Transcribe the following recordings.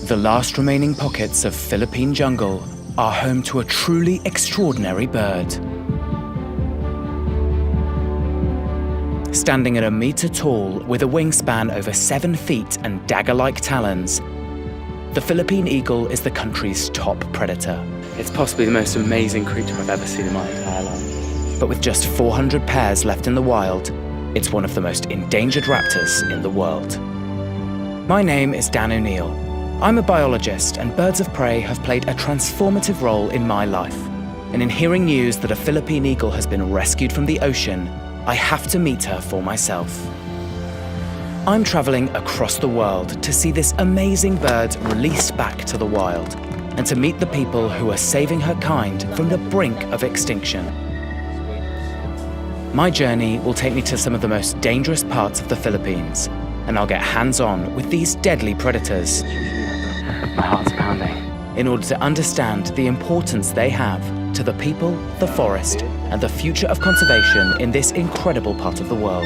The last remaining pockets of Philippine jungle are home to a truly extraordinary bird. Standing at 1 meter tall with a wingspan over 7 feet and dagger-like talons, the Philippine eagle is the country's top predator. It's possibly the most amazing creature I've ever seen in my entire life. But with just 400 pairs left in the wild, it's one of the most endangered raptors in the world. My name is Dan O'Neill. I'm a biologist, and birds of prey have played a transformative role in my life. And in hearing news that a Philippine eagle has been rescued from the ocean, I have to meet her for myself. I'm traveling across the world to see this amazing bird released back to the wild, and to meet the people who are saving her kind from the brink of extinction. My journey will take me to some of the most dangerous parts of the Philippines, and I'll get hands-on with these deadly predators. My heart's pounding. In order to understand the importance they have to the people, the forest, and the future of conservation in this incredible part of the world.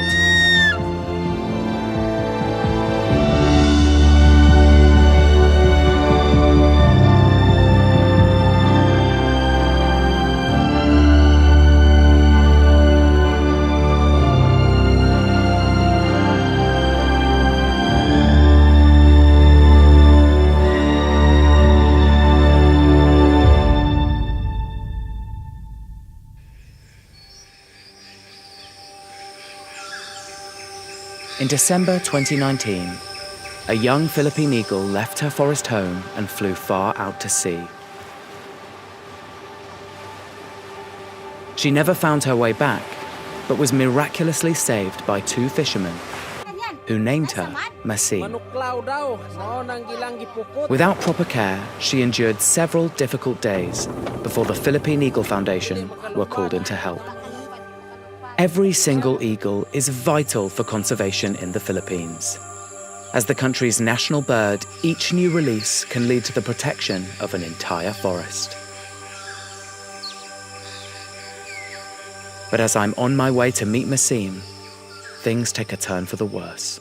In December 2019, a young Philippine eagle left her forest home and flew far out to sea. She never found her way back, but was miraculously saved by 2 fishermen who named her Masim. Without proper care, she endured several difficult days before the Philippine Eagle Foundation were called in to help. Every single eagle is vital for conservation in the Philippines. As the country's national bird, each new release can lead to the protection of an entire forest. But as I'm on my way to meet Masim, things take a turn for the worse.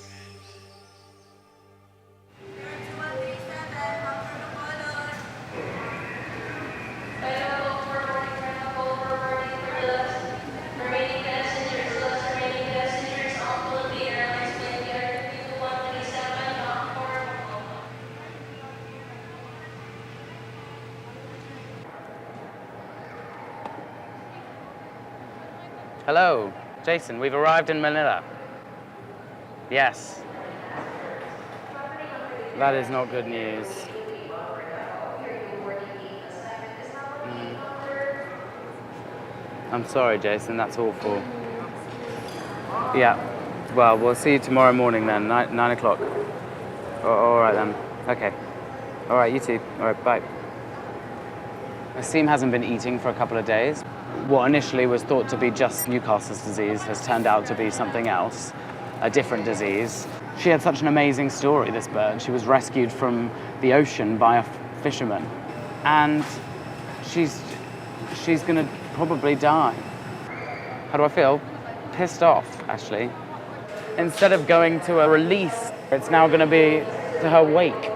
Hello, Jason, we've arrived in Manila. Yes. That is not good news. I'm sorry, Jason, that's awful. Yeah, well, we'll see you tomorrow morning then, 9 o'clock. All right then, okay. All right, you too. All right, bye. Asim hasn't been eating for a couple of days. What initially was thought to be just Newcastle's disease has turned out to be something else, a different disease. She had such an amazing story, this bird. She was rescued from the ocean by a fisherman, and she's gonna probably die. How do I feel? Pissed off, actually. Instead of going to a release, it's now gonna be to her wake.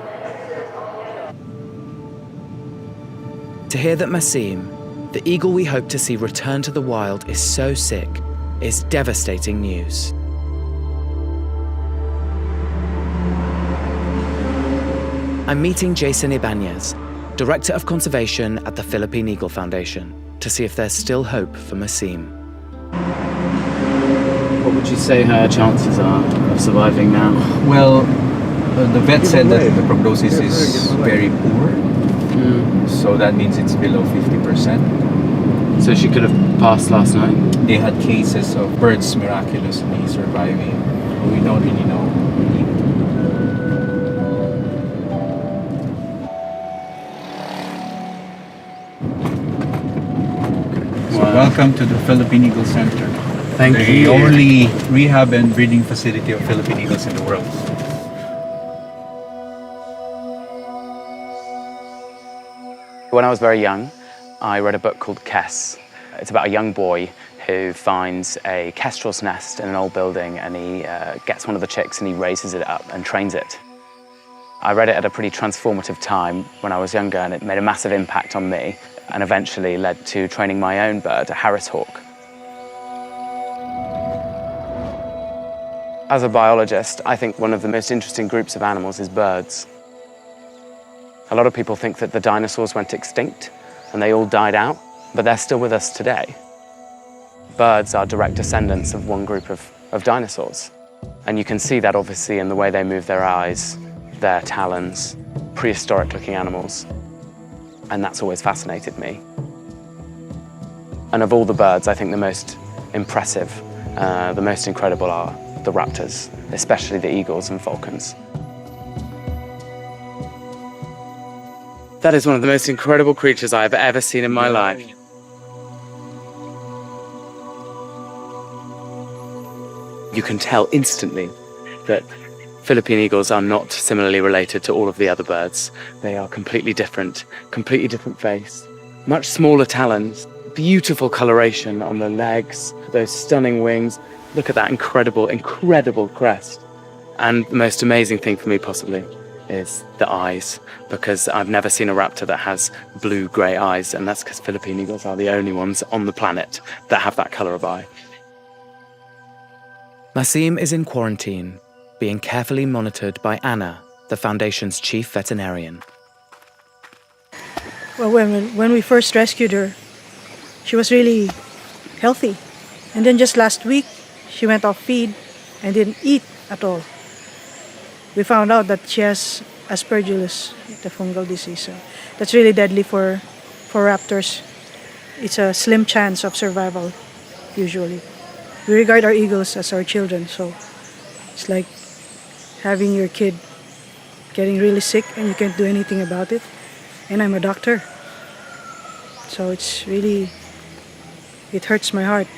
To hear that Masim, the eagle we hope to see return to the wild, is so sick is devastating news. I'm meeting Jason Ibanez, Director of Conservation at the Philippine Eagle Foundation, to see if there's still hope for Masim. What would you say her chances are of surviving now? Well, the vet said that the prognosis is very poor. So that means it's below 50%. So she could have passed last night? They had cases of birds miraculously surviving. We don't really know. So welcome to the Philippine Eagle Center. Thank you. The only rehab and breeding facility of Philippine eagles in the world. When I was very young, I read a book called Kess. It's about a young boy who finds a kestrel's nest in an old building, and he gets one of the chicks and he raises it up and trains it. I read it at a pretty transformative time when I was younger, and it made a massive impact on me and eventually led to training my own bird, a Harris hawk. As a biologist, I think one of the most interesting groups of animals is birds. A lot of people think that the dinosaurs went extinct and they all died out, but they're still with us today. Birds are direct descendants of one group of dinosaurs. And you can see that obviously in the way they move their eyes, their talons, prehistoric-looking animals. And that's always fascinated me. And of all the birds, I think the most impressive, the most incredible are the raptors, especially the eagles and falcons. That is one of the most incredible creatures I have ever seen in my life. You can tell instantly that Philippine eagles are not similarly related to all of the other birds. They are completely different face, much smaller talons, beautiful coloration on the legs, those stunning wings. Look at that incredible, incredible crest. And the most amazing thing for me possibly is the eyes, because I've never seen a raptor that has blue-grey eyes, and that's because Philippine eagles are the only ones on the planet that have that colour of eye. Masim is in quarantine, being carefully monitored by Anna, the foundation's chief veterinarian. Well, when we first rescued her, she was really healthy. And then just last week, she went off feed and didn't eat at all. We found out that she has Aspergillus, the fungal disease. So that's really deadly for raptors. It's a slim chance of survival, usually. We regard our eagles as our children, so it's like having your kid getting really sick and you can't do anything about it. And I'm a doctor. So it's really, it hurts my heart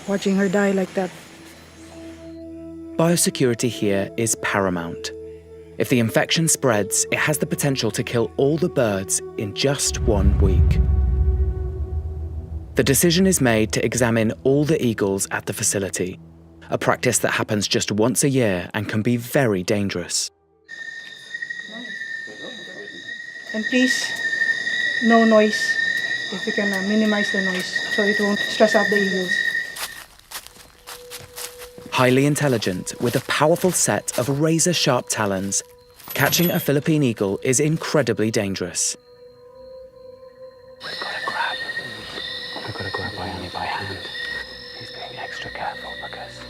watching her die like that. Biosecurity here is paramount. If the infection spreads, it has the potential to kill all the birds in just 1 week. The decision is made to examine all the eagles at the facility, a practice that happens just once a year and can be very dangerous. And please, no noise, if you can minimize the noise so it won't stress out the eagles. Highly intelligent, with a powerful set of razor-sharp talons, catching a Philippine eagle is incredibly dangerous. We've got to grab Bayani by hand. He's being extra careful because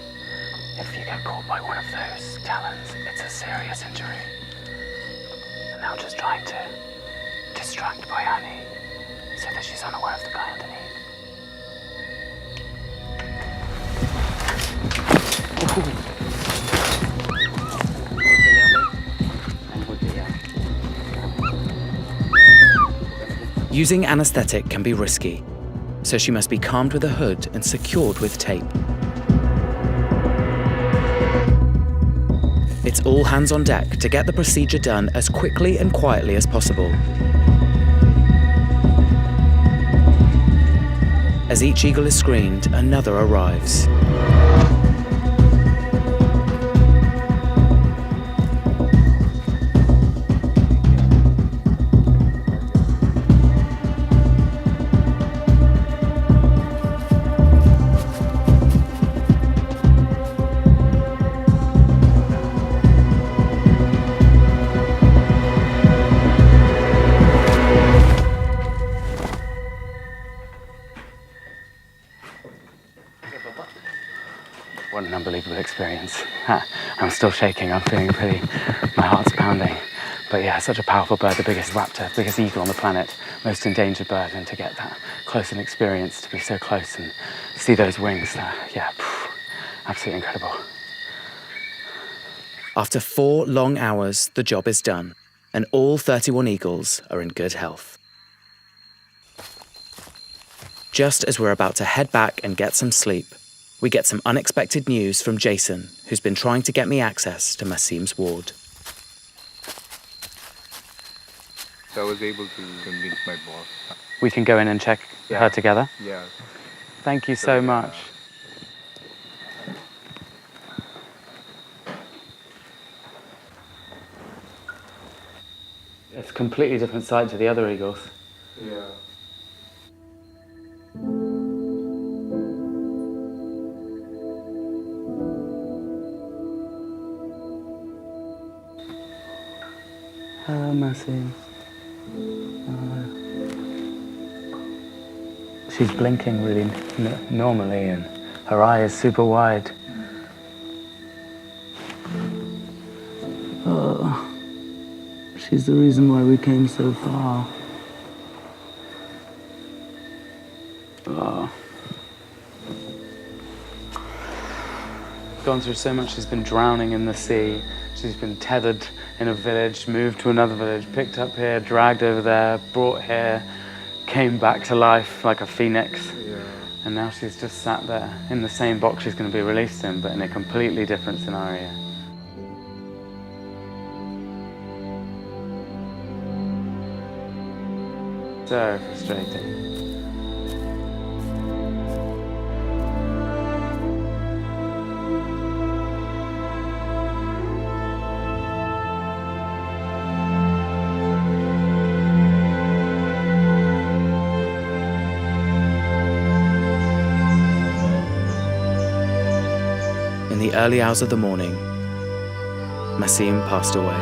if you get caught by one of those talons, it's a serious injury. And now just trying to distract Bayani so that she's unaware of the guy underneath. Using anesthetic can be risky, so she must be calmed with a hood and secured with tape. It's all hands on deck to get the procedure done as quickly and quietly as possible. As each eagle is screened, another arrives. What an unbelievable experience. I'm still shaking, I'm feeling my heart's pounding. But yeah, such a powerful bird, the biggest raptor, biggest eagle on the planet, most endangered bird, and to get that close and experience, to be so close and see those wings, absolutely incredible. After 4 long hours, the job is done, and all 31 eagles are in good health. Just as we're about to head back and get some sleep, we get some unexpected news from Jason, who's been trying to get me access to Masim's ward. So I was able to convince my boss. We can go in and check her together? Yeah. Thank you so much. a completely different sight to the other eagles. Yeah. Hello, Massey. She's blinking really normally, and her eye is super wide. Oh, she's the reason why we came so far. Oh. Gone through so much. She's been drowning in the sea. She's been tethered in a village, moved to another village, picked up here, dragged over there, brought here, came back to life like a phoenix. Yeah. And now she's just sat there in the same box she's going to be released in, but in a completely different scenario. So frustrating. In the early hours of the morning, Massim passed away.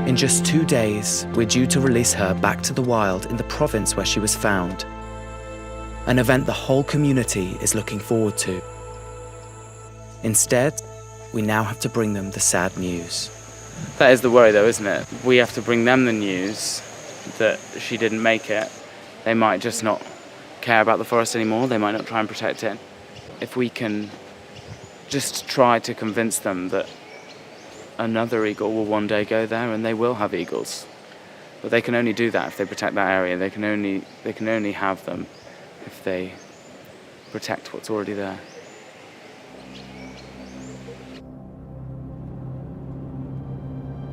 In just 2 days, we're due to release her back to the wild in the province where she was found. An event the whole community is looking forward to. Instead, we now have to bring them the sad news. That is the worry though, isn't it? We have to bring them the news that she didn't make it. They might just not care about the forest anymore. They might not try and protect it. If we can just try to convince them that another eagle will one day go there and they will have eagles. But they can only do that if they protect that area. They can only have them if they protect what's already there.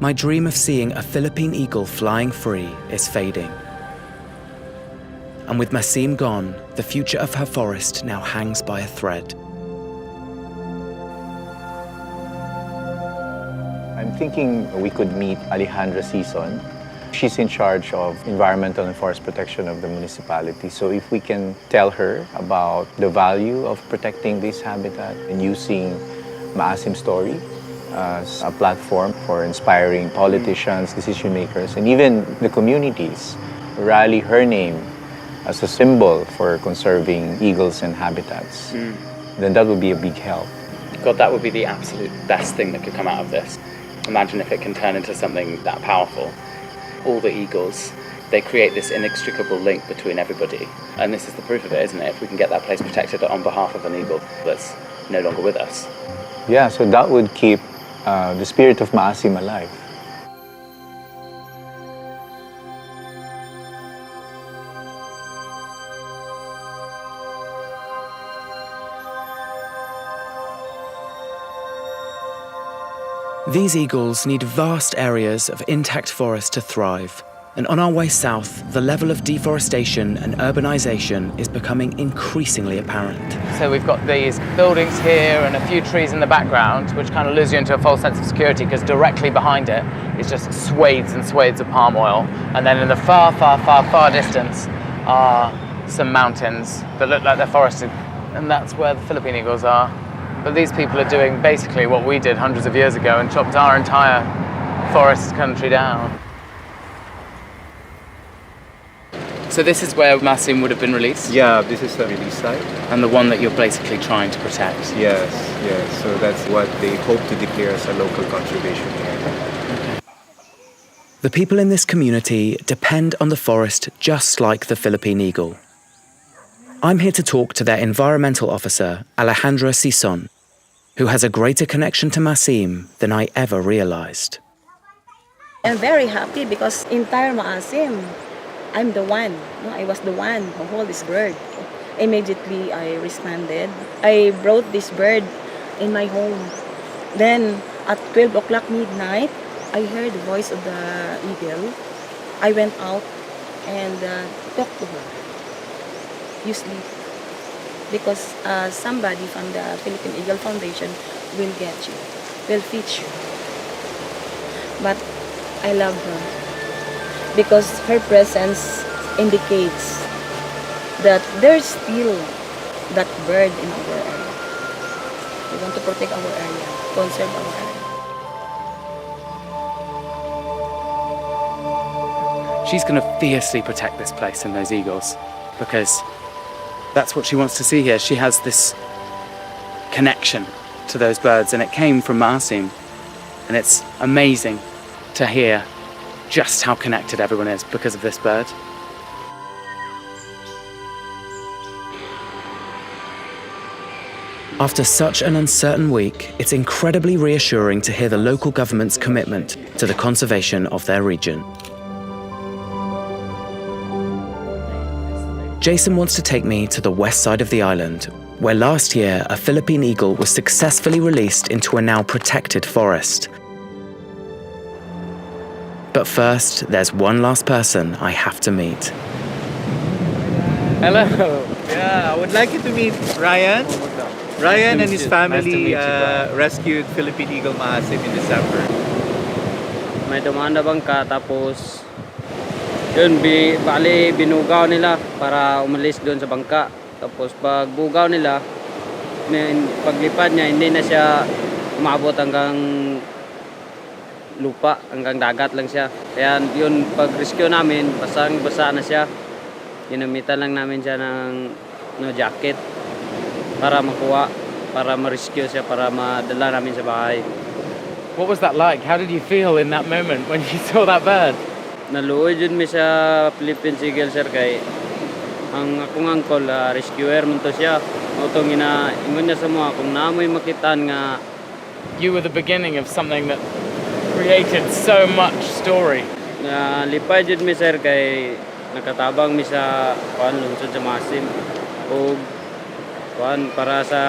My dream of seeing a Philippine eagle flying free is fading. And with Massim gone, the future of her forest now hangs by a thread. I'm thinking we could meet Alejandra Sison. She's in charge of environmental and forest protection of the municipality. So if we can tell her about the value of protecting this habitat and using Maasim's story as a platform for inspiring politicians, decision makers, and even the communities, rally her name as a symbol for conserving eagles and habitats, then that would be a big help. God, that would be the absolute best thing that could come out of this. Imagine if it can turn into something that powerful. All the eagles, they create this inextricable link between everybody. And this is the proof of it, isn't it? If we can get that place protected on behalf of an eagle that's no longer with us. Yeah, so that would keep the spirit of Maasim alive. These eagles need vast areas of intact forest to thrive. And on our way south, the level of deforestation and urbanization is becoming increasingly apparent. So we've got these buildings here and a few trees in the background, which kind of lures you into a false sense of security, because directly behind it is just swathes and swathes of palm oil. And then in the far, far, far, far distance are some mountains that look like they're forested. And that's where the Philippine eagles are. But these people are doing basically what we did hundreds of years ago and chopped our entire forest country down. So this is where Massim would have been released? Yeah, this is the release site. And the one that you're basically trying to protect? Yes, yes. So that's what they hope to declare as a local conservation area. The people in this community depend on the forest just like the Philippine eagle. I'm here to talk to their environmental officer, Alejandra Sison, who has a greater connection to Massim than I ever realized. I'm very happy because entire Maasim, I'm the one. No, I was the one who hold this bird. Immediately I responded. I brought this bird in my home. Then at 12 o'clock midnight, I heard the voice of the eagle. I went out and talked to her. You sleep. Because somebody from the Philippine Eagle Foundation will get you. will teach you. But I love her because her presence indicates that there's still that bird in our area. We want to protect our area, conserve our area. She's going to fiercely protect this place and those eagles because that's what she wants to see here. She has this connection to those birds, and it came from Maasim. And it's amazing to hear just how connected everyone is because of this bird. After such an uncertain week, it's incredibly reassuring to hear the local government's commitment to the conservation of their region. Jason wants to take me to the west side of the island, where last year a Philippine eagle was successfully released into a now protected forest. But first, there's one last person I have to meet. Hello. Yeah, I would like you to meet Ryan. Ryan and his family rescued Philippine eagle Maasim in December. May dumanda bangka, tapos yun, bali binugaw nila para umalis doon sa bangka. Tapos pag bugaw nila, paglipad niya, hindi na siya umabot hanggang lupa, hanggang dagat lang siya. Kaya yun, pag rescue namin, basa na siya. Ginamitan lang namin siya ng jacket para makuha, para ma-rescue siya, para madala namin sa bahay. What was that like? How did you feel in that moment when you saw that bird? Naluoy dyan mi sa Philippine Eagle, sir, kay ang akong uncle, rescuer man to siya. Utong ingon niya sa mga, kung naamoy makitaan nga. You were the beginning of something that created so much story. Lipay dyan mi, sir, kay nakatabang mi sa lungsod sa Maasim. O para sa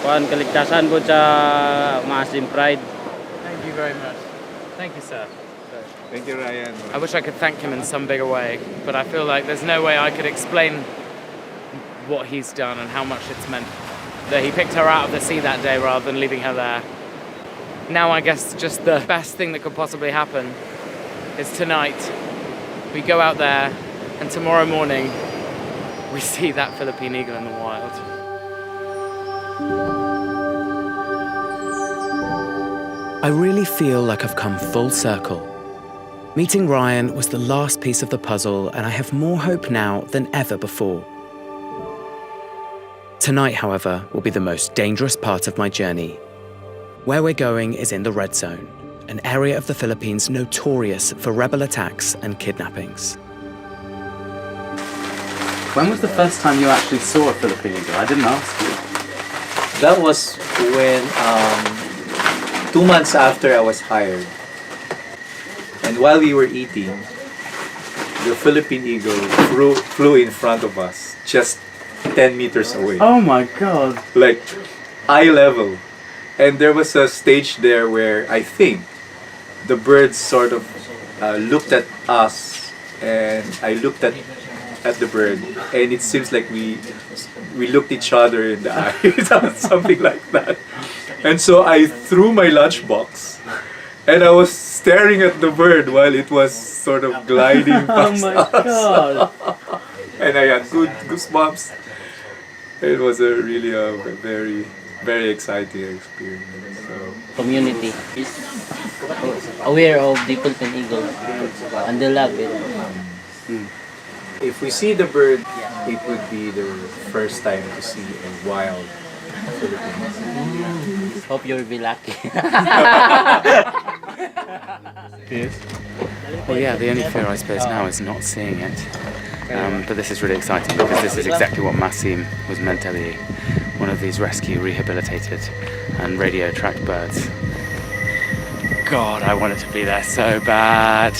kaligtasan po sa Maasim Pride. Thank you very much. Thank you, sir. Thank you, Ryan. I wish I could thank him in some bigger way, but I feel like there's no way I could explain what he's done and how much it's meant that he picked her out of the sea that day rather than leaving her there. Now I guess just the best thing that could possibly happen is tonight we go out there and tomorrow morning we see that Philippine eagle in the wild. I really feel like I've come full circle. Meeting Ryan was the last piece of the puzzle, and I have more hope now than ever before. Tonight, however, will be the most dangerous part of my journey. Where we're going is in the Red Zone, an area of the Philippines notorious for rebel attacks and kidnappings. When was the first time you actually saw a Philippine eagle? I didn't ask you. That was when 2 months after I was hired. And while we were eating, the Philippine eagle flew in front of us, just 10 meters away. Oh my god. Like eye level. And there was a stage there where I think the birds sort of looked at us, and I looked at the bird, and it seems like we looked each other in the eye, something like that. And so I threw my lunchbox, and I was staring at the bird while it was sort of gliding past Oh my god. and I had goosebumps. It was really a very, very exciting experience. So. Community is aware of the Philippine eagle and they love it. If we see the bird, it would be the first time to see a wild Philippine. Hope you'll be lucky. Well, yeah, the only fear I suppose now is not seeing it. But this is really exciting because this is exactly what Maasim was meant to be. One of these rescue, rehabilitated and radio tracked birds. God, I want it to be there so bad.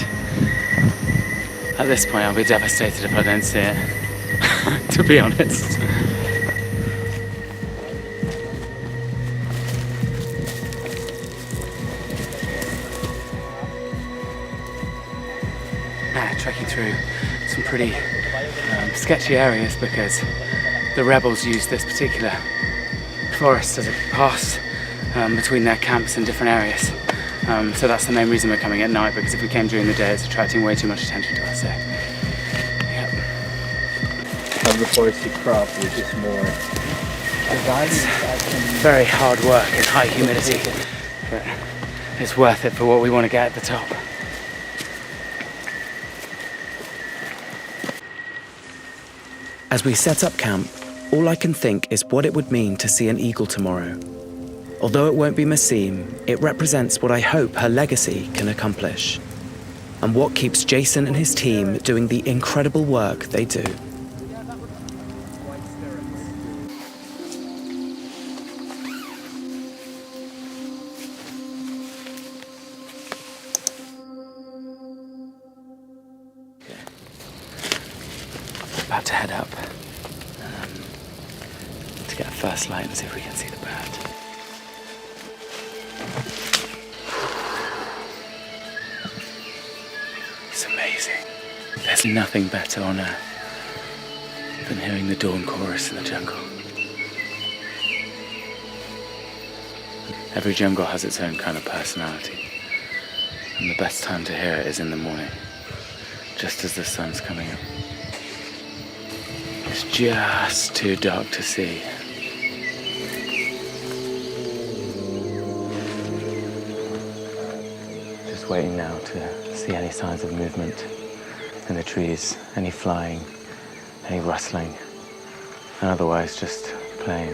At this point, I'll be devastated if I don't see it, to be honest. Trekking through some pretty sketchy areas because the rebels used this particular forest as a pass between their camps in different areas. So that's the main reason we're coming at night, because if we came during the day, it's attracting way too much attention to us. So, yeah. Agroforestry crop, which is more Very hard work and high humidity, but it's worth it for what we want to get at the top. As we set up camp, all I can think is what it would mean to see an eagle tomorrow. Although it won't be Masim, it represents what I hope her legacy can accomplish, and what keeps Jason and his team doing the incredible work they do. About to head up to get a first light and see if we can see the bird. It's amazing. There's nothing better on earth than hearing the dawn chorus in the jungle. Every jungle has its own kind of personality, and the best time to hear it is in the morning, just as the sun's coming up. It's just too dark to see. Just waiting now to see any signs of movement in the trees, any flying, any rustling, and otherwise just playing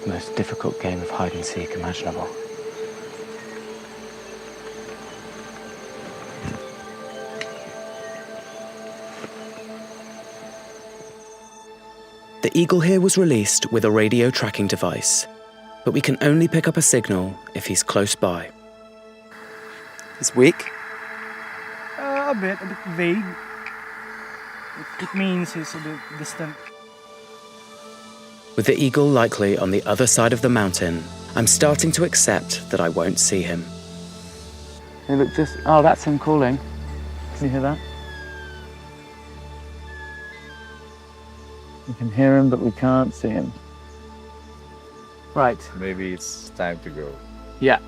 the most difficult game of hide and seek imaginable. The eagle here was released with a radio tracking device, but we can only pick up a signal if he's close by. It's weak. A bit vague. It means he's a bit distant. With the eagle likely on the other side of the mountain, I'm starting to accept that I won't see him. Hey, look, oh, that's him calling. Can you hear that? We can hear him, but we can't see him. Right. Maybe it's time to go. Yeah.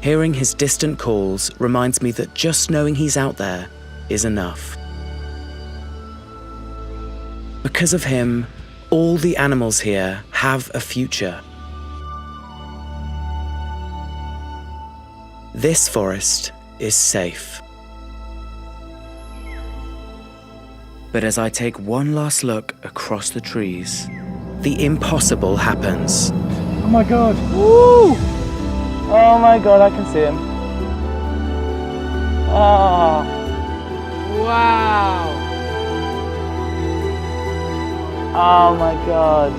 Hearing his distant calls reminds me that just knowing he's out there is enough. Because of him, all the animals here have a future. This forest is safe. But as I take one last look across the trees, the impossible happens. Oh my God. Woo! Oh my God, I can see him. Oh. Wow. Oh my God.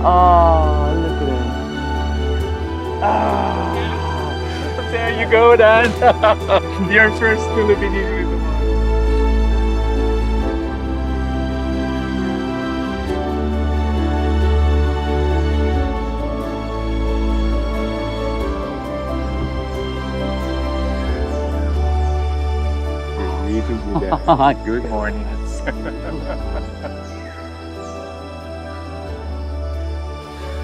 Oh, look at him. Oh. There you go, Dan. Your first Philippine eagle. Good morning.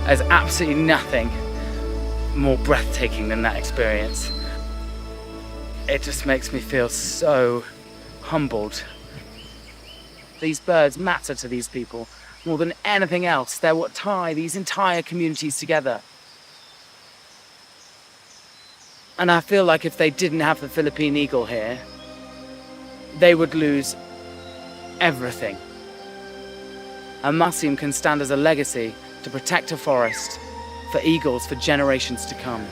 There's absolutely nothing more breathtaking than that experience. It just makes me feel so humbled. These birds matter to these people more than anything else. They're what tie these entire communities together. And I feel like if they didn't have the Philippine eagle here, they would lose everything. And Masim can stand as a legacy to protect a forest for eagles for generations to come.